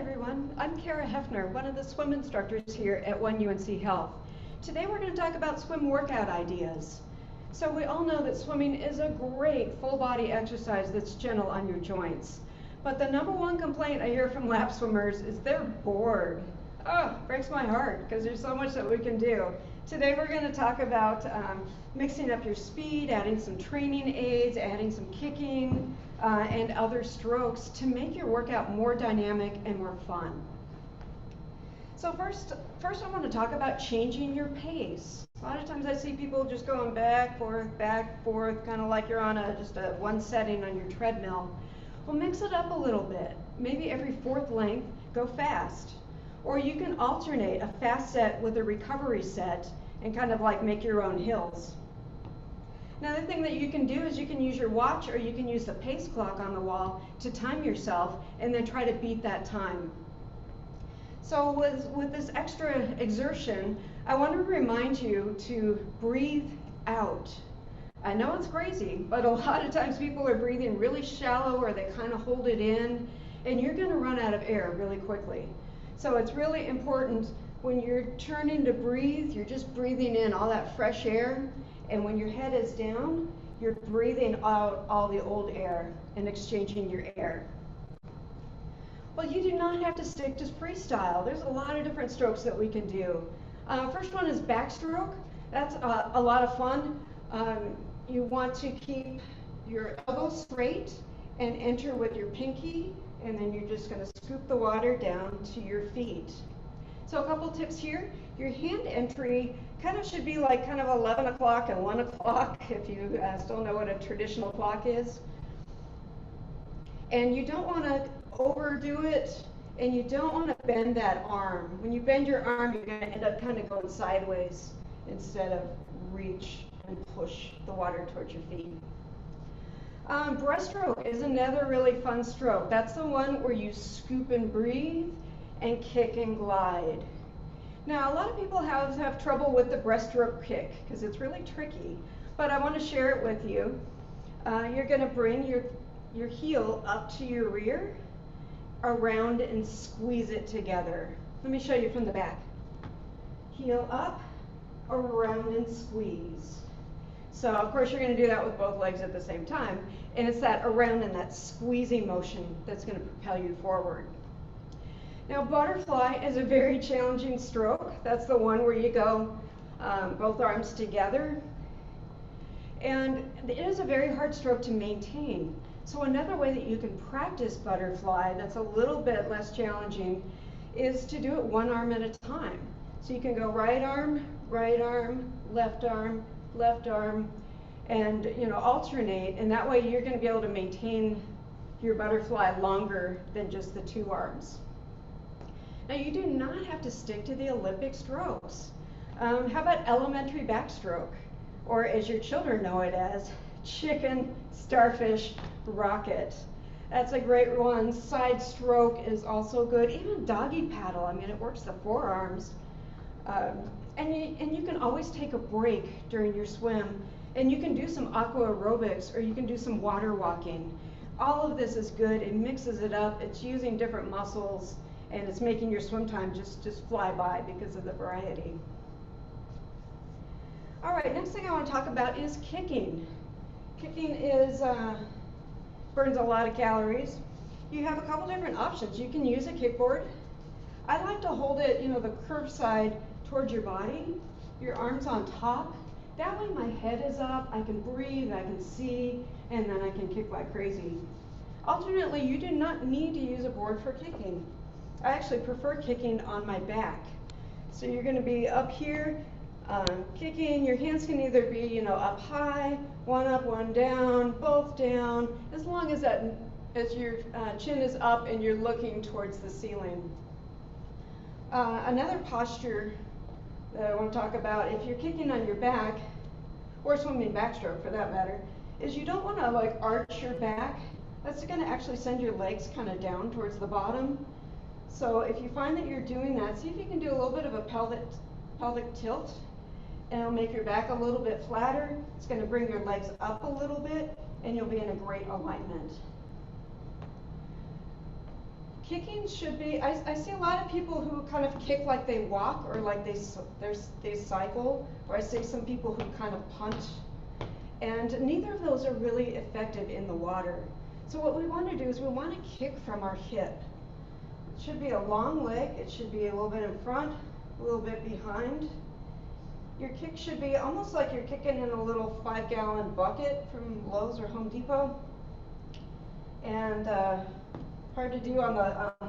everyone. I'm Kara Hefner, one of the swim instructors here at One UNC Health. Today we're going to talk about swim workout ideas. So we all know that swimming is a great full body exercise that's gentle on your joints. But the number one complaint I hear from lap swimmers is they're bored. Oh, breaks my heart because there's so much that we can do. Today we're going to talk about mixing up your speed, adding some training aids, adding some kicking, and other strokes to make your workout more dynamic and more fun. So first I want to talk about changing your pace. A lot of times I see people just going back, forth, kind of like you're on just a one setting on your treadmill. Well, mix it up a little bit. Maybe every fourth length, go fast. Or you can alternate a fast set with a recovery set and kind of like make your own hills. Another thing that you can do is you can use your watch or you can use the pace clock on the wall to time yourself and then try to beat that time. So with this extra exertion, I want to remind you to breathe out. I know it's crazy, but a lot of times people are breathing really shallow or they kind of hold it in, and you're going to run out of air really quickly. So it's really important when you're turning to breathe, you're just breathing in all that fresh air, and when your head is down, you're breathing out all the old air and exchanging your air. Well, you do not have to stick to freestyle. There's a lot of different strokes that we can do. First one is backstroke. That's a lot of fun. You want to keep your elbows straight and enter with your pinky, and then you're just going to scoop the water down to your feet. So a couple tips here. Your hand entry kind of should be like kind of 11 o'clock and 1 o'clock if you still know what a traditional clock is. And you don't want to overdo it, and you don't want to bend that arm. When you bend your arm, you're going to end up kind of going sideways instead of reach and push the water towards your feet. Breaststroke is another really fun stroke. That's the one where you scoop and breathe and kick and glide. Now, a lot of people have trouble with the breaststroke kick because it's really tricky, but I want to share it with you. You're going to bring your heel up to your rear, around and squeeze it together. Let me show you from the back. Heel up, around and squeeze. So of course you're going to do that with both legs at the same time, and it's that around and that squeezing motion that's going to propel you forward. Now, butterfly is a very challenging stroke. That's the one where you go both arms together, and it is a very hard stroke to maintain. So another way that you can practice butterfly that's a little bit less challenging is to do it one arm at a time. So you can go right arm, left arm, and alternate, and that way you're going to be able to maintain your butterfly longer than just the two arms. Now, you do not have to stick to the Olympic strokes. How about elementary backstroke, or as your children know it as, chicken, starfish, rocket. That's a great one. Side stroke is also good. Even doggy paddle, I mean, it works the forearms. And you can always take a break during your swim, and you can do some aqua aerobics, or you can do some water walking. All of this is good. It mixes it up. It's using different muscles, and it's making your swim time just fly by because of the variety. All right, next thing I want to talk about is kicking. Kicking burns a lot of calories. You have a couple different options. You can use a kickboard. I like to hold it, the curved side towards your body, your arms on top. That way my head is up, I can breathe, I can see, and then I can kick like crazy. Alternately, you do not need to use a board for kicking. I actually prefer kicking on my back. So you're going to be up here, kicking. Your hands can either be, up high, one up, one down, both down, as long as your chin is up and you're looking towards the ceiling. Another posture that I want to talk about, if you're kicking on your back, or swimming backstroke for that matter, is you don't want to like arch your back. That's going to actually send your legs kind of down towards the bottom. So if you find that you're doing that, see if you can do a little bit of a pelvic tilt, and it'll make your back a little bit flatter. It's going to bring your legs up a little bit, and you'll be in a great alignment. Kicking should be, I see a lot of people who kind of kick like they walk or like they cycle, or I see some people who kind of punch, and neither of those are really effective in the water. So what we want to do is we want to kick from our hip. It should be a long leg, it should be a little bit in front, a little bit behind. Your kick should be almost like you're kicking in a little 5-gallon bucket from Lowe's or Home Depot. And hard to do on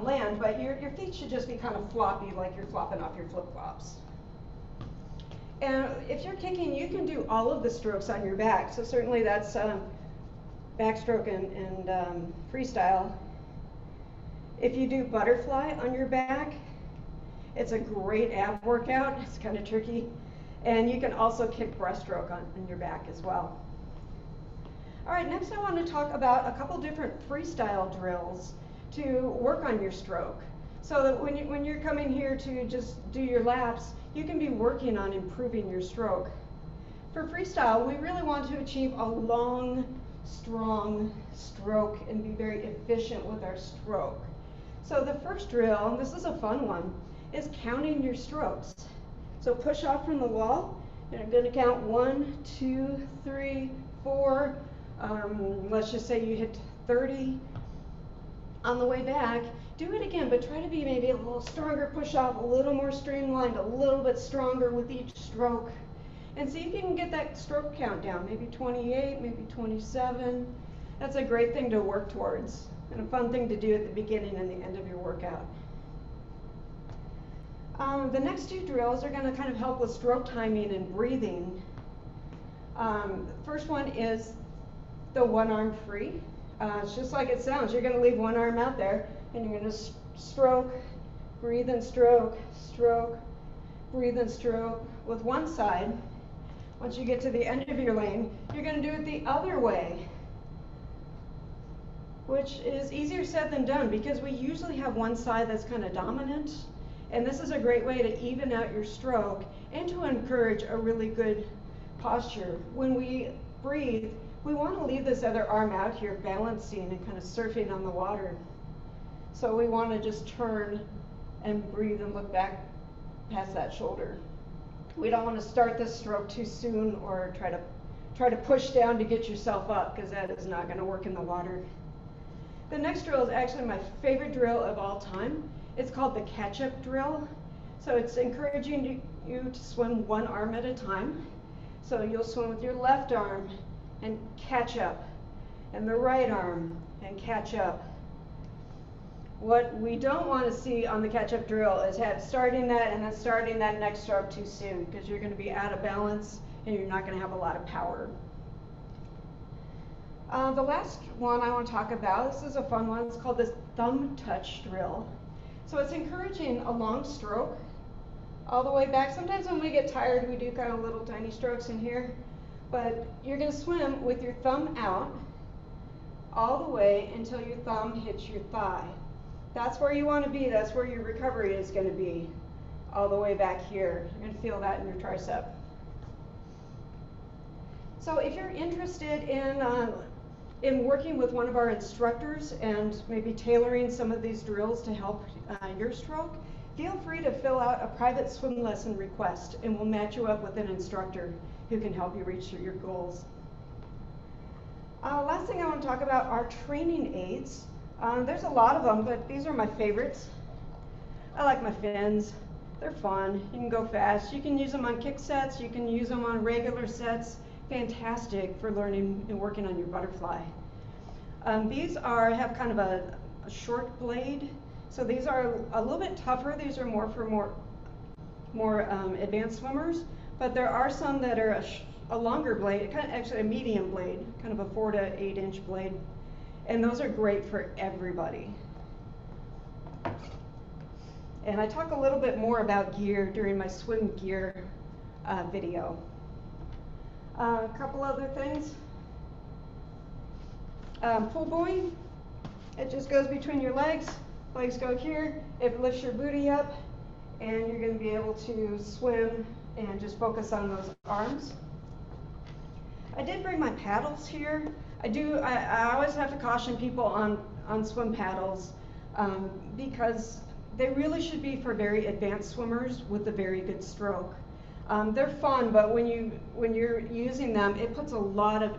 land, but your feet should just be kind of floppy, like you're flopping off your flip-flops. And if you're kicking, you can do all of the strokes on your back. So certainly that's backstroke and freestyle. If you do butterfly on your back, it's a great ab workout. It's kind of tricky. And you can also kick breaststroke on your back as well. All right, next I want to talk about a couple different freestyle drills to work on your stroke. So that when you're coming here to just do your laps, you can be working on improving your stroke. For freestyle, we really want to achieve a long, strong stroke and be very efficient with our stroke. So the first drill, and this is a fun one, is counting your strokes. So push off from the wall, and I'm going to count 1, 2, 3, 4. Let's just say you hit 30. On the way back, do it again, but try to be maybe a little stronger, push off, a little more streamlined, a little bit stronger with each stroke. And see if you can get that stroke count down, maybe 28, maybe 27. That's a great thing to work towards, and a fun thing to do at the beginning and the end of your workout. The next two drills are going to kind of help with stroke timing and breathing. The first one is the one arm free. It's just like it sounds. You're going to leave one arm out there, and you're going to stroke, breathe and stroke, stroke, breathe and stroke with one side. Once you get to the end of your lane, you're going to do it the other way, which is easier said than done because we usually have one side that's kind of dominant. And this is a great way to even out your stroke and to encourage a really good posture. When we breathe, we want to leave this other arm out here balancing and kind of surfing on the water. So we want to just turn and breathe and look back past that shoulder. We don't want to start this stroke too soon or try to push down to get yourself up, because that is not going to work in the water. The next drill is actually my favorite drill of all time. It's called the catch-up drill. So it's encouraging you to swim one arm at a time. So you'll swim with your left arm and catch up, and the right arm and catch up. What we don't want to see on the catch-up drill is starting that and then starting that next stroke too soon, because you're going to be out of balance and you're not going to have a lot of power. The last one I want to talk about, this is a fun one, it's called the thumb touch drill. So it's encouraging a long stroke all the way back. Sometimes when we get tired, we do kind of little tiny strokes in here, but you're going to swim with your thumb out all the way until your thumb hits your thigh. That's where you want to be. That's where your recovery is going to be, all the way back here. You're going to feel that in your tricep. So if you're interested in working with one of our instructors and maybe tailoring some of these drills to help your stroke, feel free to fill out a private swim lesson request, and we'll match you up with an instructor who can help you reach your goals. Last thing I want to talk about are training aids. There's a lot of them, but these are my favorites. I like my fins. They're fun. You can go fast. You can use them on kick sets. You can use them on regular sets. Fantastic for learning and working on your butterfly. These have kind of a short blade. So these are a little bit tougher. These are more for more advanced swimmers. But there are some that are a longer blade, actually a medium blade, kind of a 4 to 8 inch blade. And those are great for everybody. And I talk a little bit more about gear during my swim gear video. A couple other things. Pull buoy, it just goes between your legs. Legs go here, it lifts your booty up, and you're going to be able to swim and just focus on those arms. I did bring my paddles here. I always have to caution people on swim paddles. because they really should be for very advanced swimmers with a very good stroke. They're fun, but when you're using them, it puts a lot of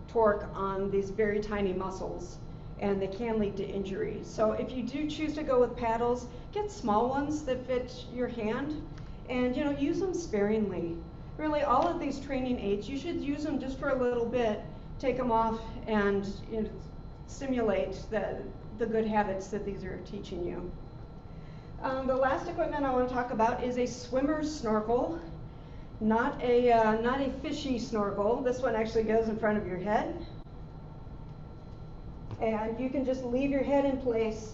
torque on these very tiny muscles, and they can lead to injury. So if you do choose to go with paddles, get small ones that fit your hand, and use them sparingly. Really, all of these training aids, you should use them just for a little bit, take them off, and stimulate the good habits that these are teaching you. The last equipment I want to talk about is a swimmer's snorkel, not a fishy snorkel. This one actually goes in front of your head, and you can just leave your head in place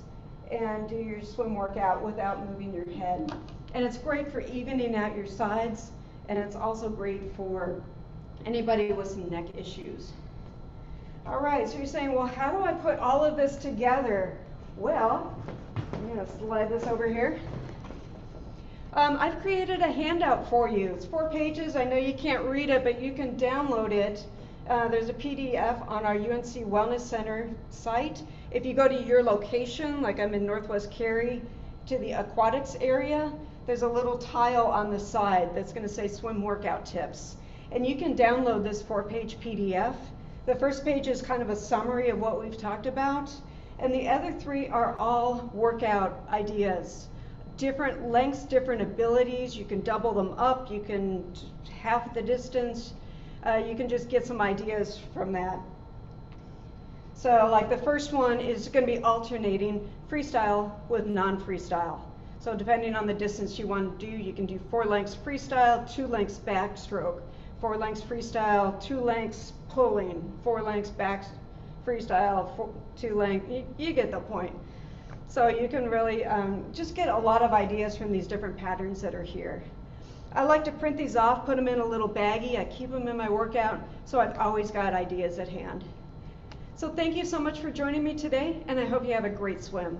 and do your swim workout without moving your head. And it's great for evening out your sides, and it's also great for anybody with some neck issues. All right, so you're saying, well, how do I put all of this together? Well, I'm going to slide this over here. I've created a handout for you. It's 4 pages. I know you can't read it, but you can download it. There's a PDF on our UNC Wellness Center site. If you go to your location, like I'm in Northwest Cary, to the aquatics area, there's a little tile on the side that's going to say swim workout tips. And you can download this 4-page PDF. The first page is kind of a summary of what we've talked about, and the other 3 are all workout ideas. Different lengths, different abilities. You can double them up, you can half the distance. You can just get some ideas from that. So like the first one is going to be alternating freestyle with non-freestyle. So depending on the distance you want to do, you can do 4 lengths freestyle, 2 lengths backstroke, 4 lengths freestyle, 2 lengths pulling, 4 lengths back freestyle, 2 lengths, you get the point. So you can really just get a lot of ideas from these different patterns that are here. I like to print these off, put them in a little baggie. I keep them in my workout, so I've always got ideas at hand. So thank you so much for joining me today, and I hope you have a great swim.